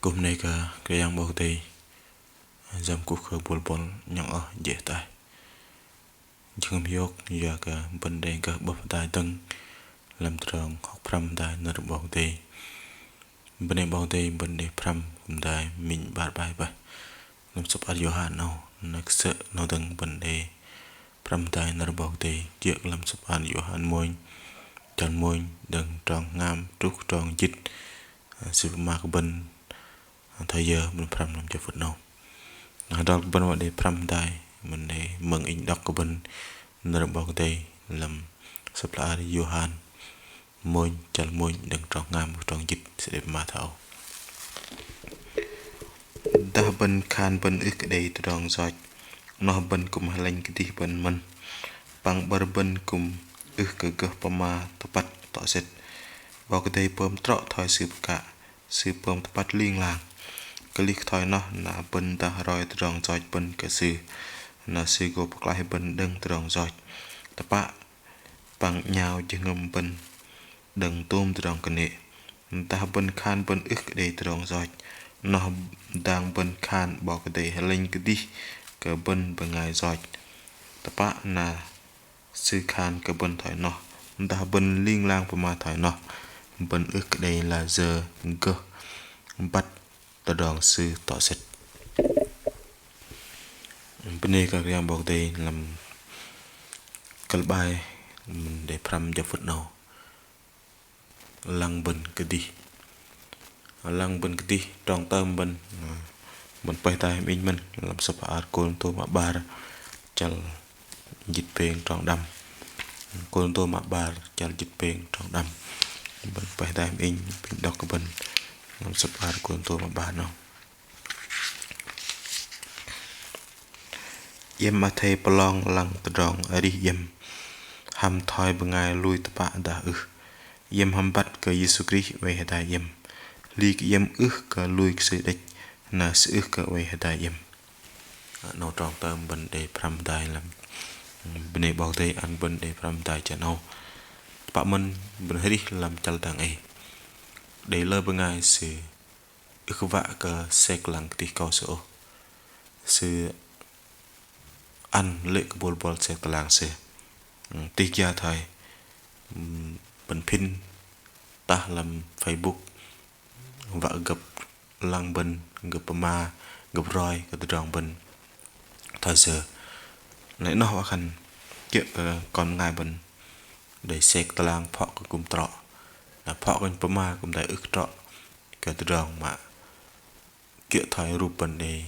Cùng này cái yang bầu tây dâm cuộc khởi bồn bồn nhặng ở dễ tai chừng yok giờ cái vấn đề cái bậc tài tăng làm trường học pram tài nơi bầu tây vấn đề bầu tây vấn đề pram tài mình bạt bài vậy làm sắp ăn yohan nào nak sợ nó tăng vấn đề pram tài nơi bầu tây chuyện làm sắp ăn yohan môi đừng tròn ngam trúc tròn chít sự mà cái bên thời giờ mình pram làm cho phật nào đọc bên vào để pram tai mình để mừng in đọc của bên nơi bao tây làm sắp là Johan môi chân môi đừng tròn ngam tròn dịch sẽ để mà thảo ta bên khan bên ức đây tròn giỏi nó bên cùng hai lanh cái gì bên mình bằng bờ bên cùng ức cái pama tập tọa set vào cái đây bơm trọ thoi sự bơm tập liên làng cái lịch thoi nó là bên ta rồi tròn giỏi bên cái sự là sự gộp lại bên đừng tròn giỏi tập bạ bằng nhau chứ ngầm bên đừng tôm tròn cái nệ ta bên khan bên ức để tròn giỏi nó đang bên khan bỏ cái để lên cái đi cái bên ngày giỏi tập bạ là sự khan cái bên thoi nó ta bên liên lang mà thoi nó bên ức đây là giờ cơ bắt ta đòn sư tỏ sệt bên này các em bảo đây làm cái bài để pram cho phật nào lăng bên cái đi trong tâm bên bay tay mình làm sắp art con tôi mà ba chal dịch bền trong đâm con tôi mà ba chal dịch bền trong đâm bên bay tay mình đọc cái bên làm sắp art con tôi mà ba nào yếm mà thầy plong lăng tròn ở đi yếm ham thoi bằng ngày lui tập bạn đã yếm ham bắt cái Giêsu Christ về hệ đại yếm ly cái yếm cái lui sự địch là sự cái về hệ đại yếm nó tròn tâm vấn đề pram đại làm vấn đề bảo tây ăn vấn đề pram đại cho nó bạn mình vấn đề làm chal tang ấy để lời bằng ngày sự vạ cái sek lăng tí cao số sự ăn lệ cái bol sek lăng sự tí gia thầy bẩn pin ta làm Facebook và gặp lăng bên gặp ma gặp roi cái tròn bên thời giờ lấy nó hóa khăn kiện còn ngài bên để xe ta lang phọ cái cùng trọ là phọ cái ma cùng đại ức trọ cái tròn mà kiện thời rụp bên để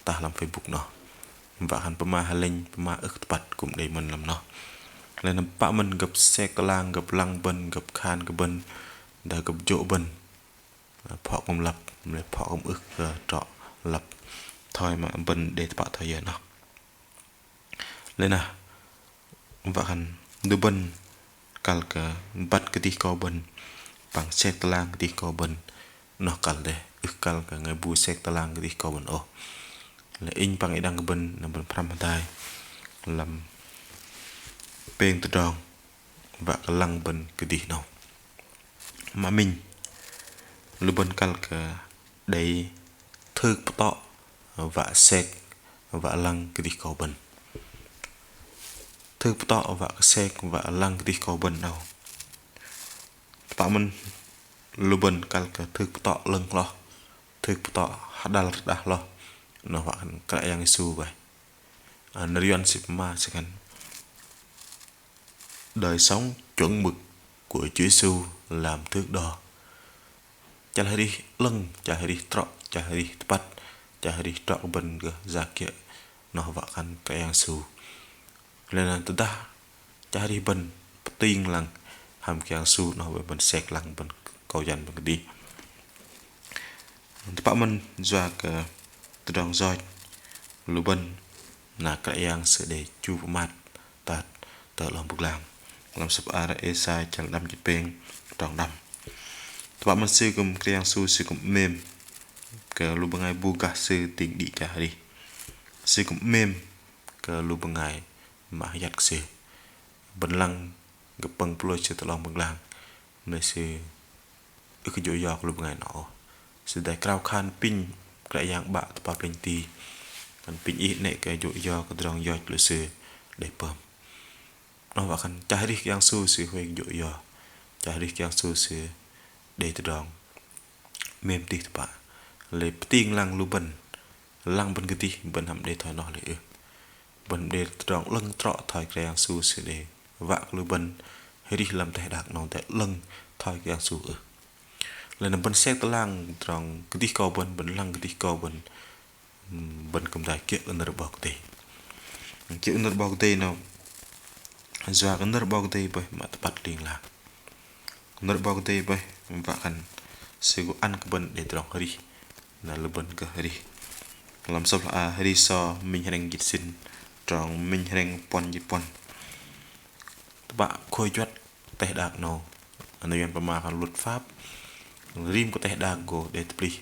ta làm Facebook nó và hắn ma hay linh ma ức bật cùng để mình làm nó lên là bạn mình gặp xe cái lang gặp lăng bên gặp khan cái bên đã gặp chỗ bên phọ cùng lập để phọ cùng ức trọ lập thôi mà bên để bạn thời giờ nó lên à và hắn đưa bên cල් cái bắt cái tí co bên bằng xe cái lang cái tí co bên nó cl để ức cl cái người bu xe cái lang cái tí co bên ô là in bằng cái đăng cái bên là bên pram tai làm bên từ tròn và cái lăng bên cái đi nào mà mình lưu bên cl cái đây thư to và xe và lăng cái đi cầu bên thư to và xe và lăng cái đi cầu bên nào bạn mình lưu bên cl cái thư to lưng lo thư to đal lo nó hoặc cái yang su vậy narion sip ma second đời sống chuẩn mực của Chúa Giêsu làm thước đo cha hãy đi lưng cha hãy đi trọ cha hãy đi bắt cha hãy đi trọ bên cái giá kia nó hoặc cái yang su nên là ta cha hãy đi bên tiên lăng hàm cái yang su nó về bên sẹt lăng bên cầu dành bên đi bạn mình doa cái từ đòn roi lũ bên là cái yang sẽ để chu mặt ta tờ lòng bực làm sập ara esai chẳng đâm chụp bền tròn đâm bạn mình sư cùng cái yang su sư cùng mềm cái lũ bằng ngày bu cả sư tỉnh đi cả đi sư cùng mềm cái lũ bằng ngày mà giặt sư bên lăng gặp bằng ploi sư tờ lòng bực làm nơi sư cái dội giọt lũ bằng ngày nọ sự đại cao khan pin cái dạng bạ tập bên tì còn pin ít nệ cái dụ do cái rong do lựa sự để bơm nó bảo khăn trái đi yang su sự huệ dụ do trái đi yang su sự để từ rong mềm tì tập bạ lấy tiên lăng lu bần lăng bần cái tì bần hầm để thoi nó lại bần để rong lưng trọ thoi cái yang su sự để vạ lu bần hay đi làm tay đạc nó tại lưng thoi cái yang su là nằm bên xe tơ lang trong cái tí cầu bên lăng cái tí cầu bên cầm đại kia under bọc tê kia under bọc tê nào doa under bọc tê bởi mà tập liền là under bọc tê bởi và cần sẽ có ăn cái bên để trong hari là lu bên cái hari làm sao là hari so mình hành dịch sinh trong mình hành pon dịch pon bạn khôi chuột tay đạc nào anh emประมาณluật pháp rim có thể đa go để tập đi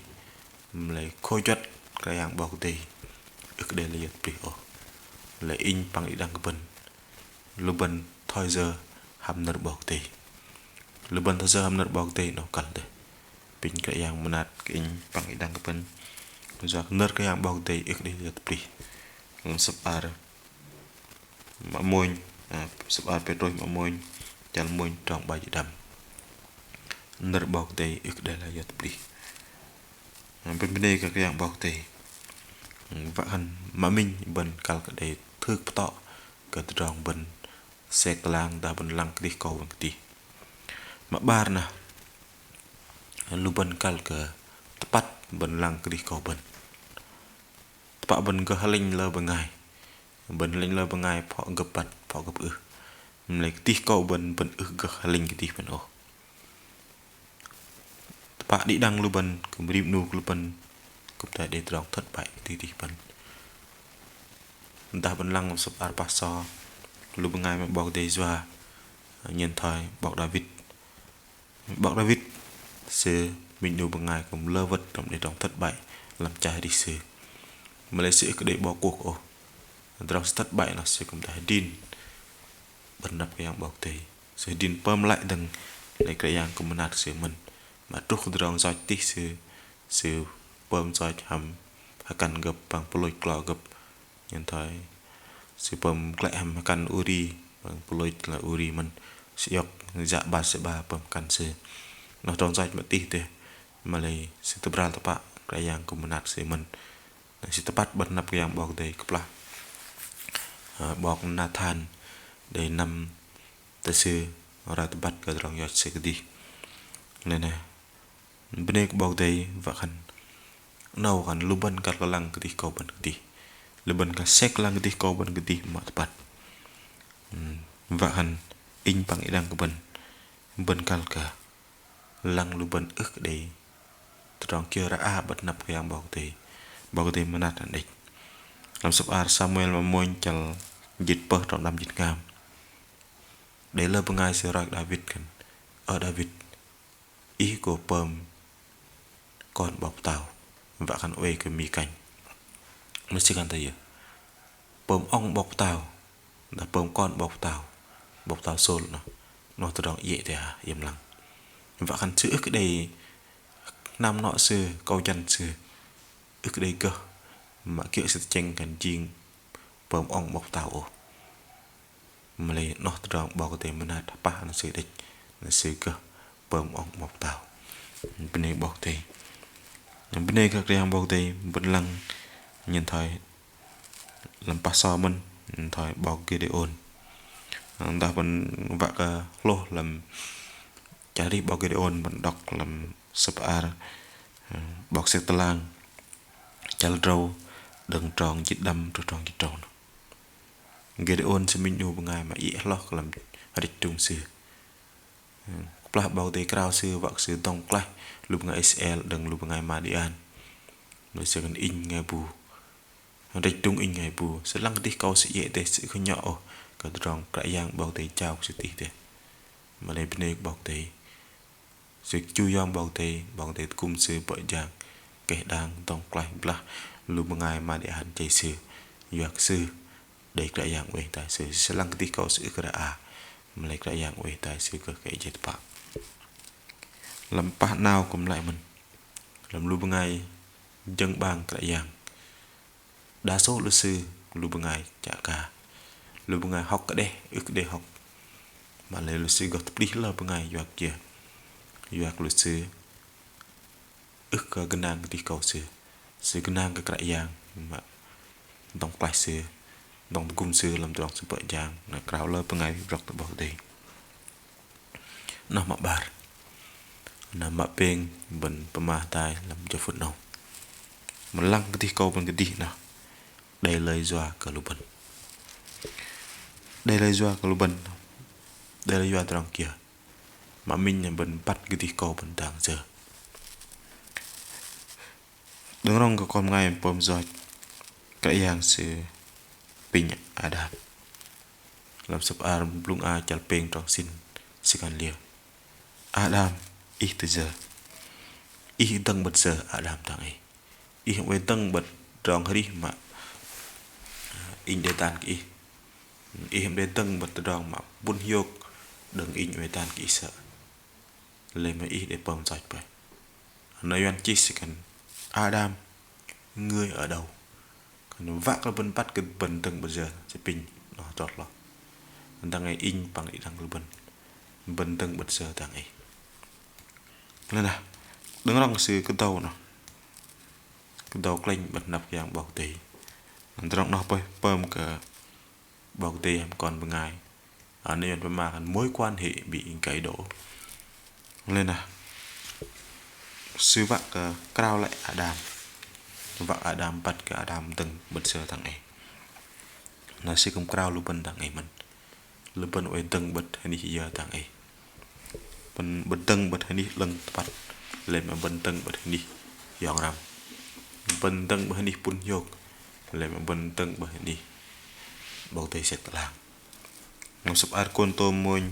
lấy khôi chất cái hàng bao tì ức để liệt bị ô lấy in bằng ý đăng cái bần lu bần thôi giờ hàm nợ bao tì lu bần thôi giờ hàm nợ bao tì nó cần đấy pin cái hàng mà nát cái in bằng ý đăng cái bần giờ nợ cái hàng bao tì ức để liệt tập đi làm sập ar mà môi sập ar petrol mà môi chăn môi trong bài đầm nợ bao tì ức để là tập đi bên đây cái dạng bao tì và hẳn mà mình bần cả cái để thước tọ cái tròn bần xe lang đã bần lăng đi cầu bằng tí mà bar nè lu bần cả cái bắt bần lăng đi cầu bần bạn bần cái halin lơ bằng ngày bần linh lơ bằng ngày họ gặp bật họ gặp lấy tí cầu bần bần cái halin cái tí bần ô bạn đi đăng lu bần cùng rim nu lu bần cũng tại để tròn thất bại tí tí bần ta bần lăng sập ar paso lu bần ngày mà bọc đầy doa nhân thời bọc David sự mình nu bần ngày cùng lơ vật trong để tròn thất bại làm trái đi sự mà lấy sự để bỏ cuộc ô tròn thất bại là sự cũng tại din bần đập cái hàng bọc đầy sự din pơm lại đằng lấy cái hàng cũng mình nạt sự mình mà trúc rong dọi tí sự bơm dọi hầm cần gặp bằng poloi clò gặp nhân thời sự bơm lại hầm cần uri bằng poloi là uri mình sẽ học dạ ba sẽ ba bơm cần sự nó rong dọi mà tí thế mà lấy sự tập ra tập bạ cái yang cũng mình nạt sự mình sự tập bắt bật nắp cái yang bọc đầy cấp là bọc Nathan để nằm tại sự ra tập bắt cái rong dọi sẽ đi này này bên đây bọc đầy và khăn nâu khăn lu bần cả cái lăng cái tí cầu bần cái tí lu bần cả sek lăng cái tí cầu bần cái tí mà tập và khăn in bằng ý đăng cái bần cả cả lăng lu bần ức để trong kia ra bật nắp cái hàng bọc đầy mà nát anh địch làm sập ar Samuel mà môi chal dịch bơ trong năm dịch ngam để lơ bằng ai sẽ ra David kan ở David ý của pơm con bọc tàu và khăn uê cái mì canh nó sẽ cần thấy pơm ong bọc tàu là pơm con bọc tàu sôi nó từ đó dễ thì im lặng và khăn chữ cái đây năm nọ xưa câu chân xưa cái đây cơ mà kiểu sự tranh cần chiên pơm ong bọc tàu mà lấy nó từ đó bao cái tiền mình hạt ba nó sẽ địch nó sẽ cơ pơm ong bọc tàu bên này bọc thì bên đây các hàng bọc thì vẫn lăng nhìn thời làm paso mình thời bọc Gideon ta vẫn vạ cái lô làm trả đi bọc Gideon vẫn đọc làm sập ar bọc xe lang chal râu đừng tròn chít đâm rồi tròn chít tròn Gideon sẽ mình bằng ngày mà dễ lót làm địch trung sư là bao tay cao sư vợ sư tông clay lúc ngày Israel đừng lúc ngày Madian nó sẽ cần in ngày bù địch trung in ngày bù sẽ lăng tí câu sẽ dễ để sự không nhỏ cả tròn cái giang bao tay chào sự tí thế mà đây bên đây bao tay sự chui giang bao tay cung sư bởi giang kẻ đang tông clay là lúc ngày Madian chạy sư dọc sư để cái giang về tại sư sẽ lăng tí câu sự cái mà lấy cái dạng về tại sư cái chết bạc làm bạn nào cũng lại mình làm lu bengai dân bang cái yang đa số luật sư lu bengai chả cả lu bengai học cái đây ước đây học mà lấy luật sư gặp đi là bengai doạc kia doạc luật sư ước cái nàng cái cầu sư cái nàng cái yang mà đồng lại sư đồng cung sư làm tròn sự vợ chàng là cáo lơ bengai rọc từ bảo đây nó mặc bar nó mặc peng bẩn pemah tai làm cho phun nông mà lăng cái câu bằng cái đi nào đây lời doa cả lũ bẩn đây lời doa cả lũ bẩn đây lời doa trong kia mà mình là bẩn bắt cái câu bẩn đang giờ đứng rong cái con ngay bom giỏi cái yang sự pin Adam làm sập arm lung a chal peng trong xin sikan lia Adam ít từ giờ ít tăng bật giờ Adam thằng ấy ít không quên tăng bật trong hơi mà in để tan kỹ em để tăng bật trong mà bún hiok đừng in về tan kỹ sợ lên mà ít để bơm sạch vậy nói anh chỉ sikan Adam ngươi ở đâu còn vác là bên bắt cái bần từng bây giờ sẽ pin nó trọt lọ thằng ấy in bằng ý thằng bần từng bật giờ thằng ấy lên nào đứng lòng sư cái đầu nào cái đầu lên bật nắp dạng bọc tì thằng nó bơm cả bọc tì em còn một ngày ở đây mà mối quan hệ bị cãi đổ lên nào sư vác cao lại Adam vợ Adam bắt cái Adam từng bật sờ thằng này nó sẽ không cao lu bên thằng này mình lu bên ở từng bật hay đi giờ thằng này bên từng bật hay đi lần bắt lên mà bên từng bật hay đi dọn làm bên từng bật hay đi pun yok lên mà bên từng bật hay đi bầu tây sẽ làm nó sắp ăn con tôm môi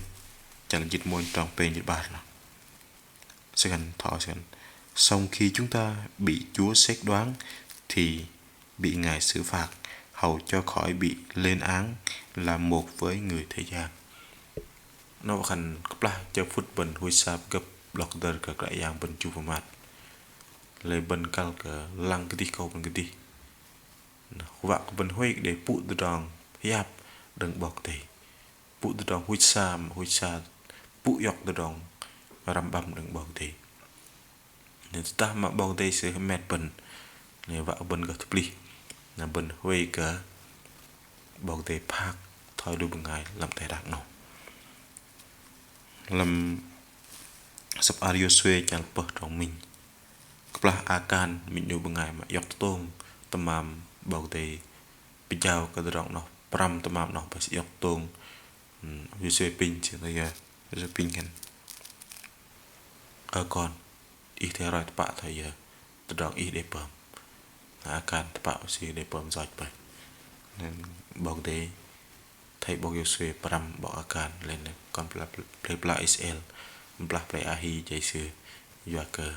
chẳng dịch môi trong bên nhật bản nào sẽ gần thọ sẽ gần sau khi chúng ta bị Chúa xét đoán thì bị Ngài xử phạt hầu cho khỏi bị lên án là một với người thế gian. Nó thành cấp cho phút bình hui sạp gặp lọc đợt cả đại dạng bình chu mặt lấy bình cal cả lăng cái đi câu bình cái đi vạ bình hui để phụ từ đòn hiệp đừng bọc thì phụ từ đòn hui xa phụ dọc từ đòn răm băm đừng bọc thì nên ta mà bọc đây sẽ mệt bình này vạ bình gặp thấp là bình hui cả bọc thì park thôi đôi bằng ngày làm tay đặc nổ làm sắp ario xuê chẳng bớt trong mình cấp là akan mình đôi bằng ngày mà dọc tôm tầm mầm bọc thì bây giờ cái đoạn nó pram tầm mầm nó phải dọc tôm ario xuê pin chỉ là giờ pinกันcòn ít theo rồi tập thời giờ từ đoạn ít để bơm akan tập sẽ để bơm giỏi vậy nên bọc thì thay bọc yêu xuê pram bọc akan lên còn play play sl play ahi chạy sư dọa cờ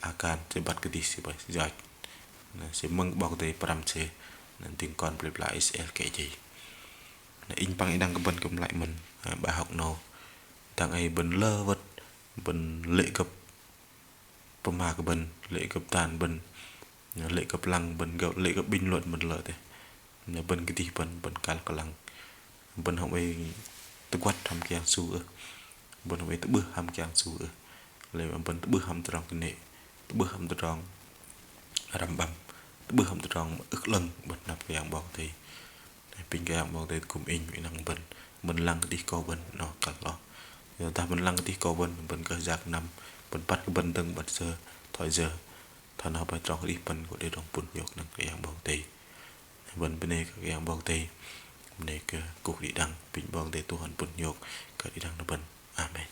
akan sẽ bắt cái đi sẽ bởi giỏi sẽ mừng bọc thì pram sẽ nên tiếng còn play play sl kể gì in bằng đang cái cầm lại mình bài học nào thằng ấy bần lơ vật bần lệ cập bầm hà cái bần lệ cập tàn bần lệ cập lăng bần gạo lệ cập bình luận bần lợi thế là bần cái gì bần cá là lăng bần học ấy tự quát ham kiang su bần học ấy tự bữa ham kiang su lấy bần tự bữa ham tự rong cái nệ tự bữa ham tự rong rầm bầm tự bữa ham tự rong ức lưng bần nạp cái hàng bọc thì pin cái hàng bọc thì cùng in với năng bần lăng cái đi câu bần nó cả lo giờ ta bần lăng cái đi câu bần cái giặc nằm bần bắt cái bần từng bật giờ thổi giờ thằng nó phải trong cái đi bần của để đồng bùn nhục năng cái hàng bọc thì bần bên này cái hàng bọc thì bên này cái cục đi đăng pin bọc để tu hành bùn nhục cái đi đăng nó bần amen.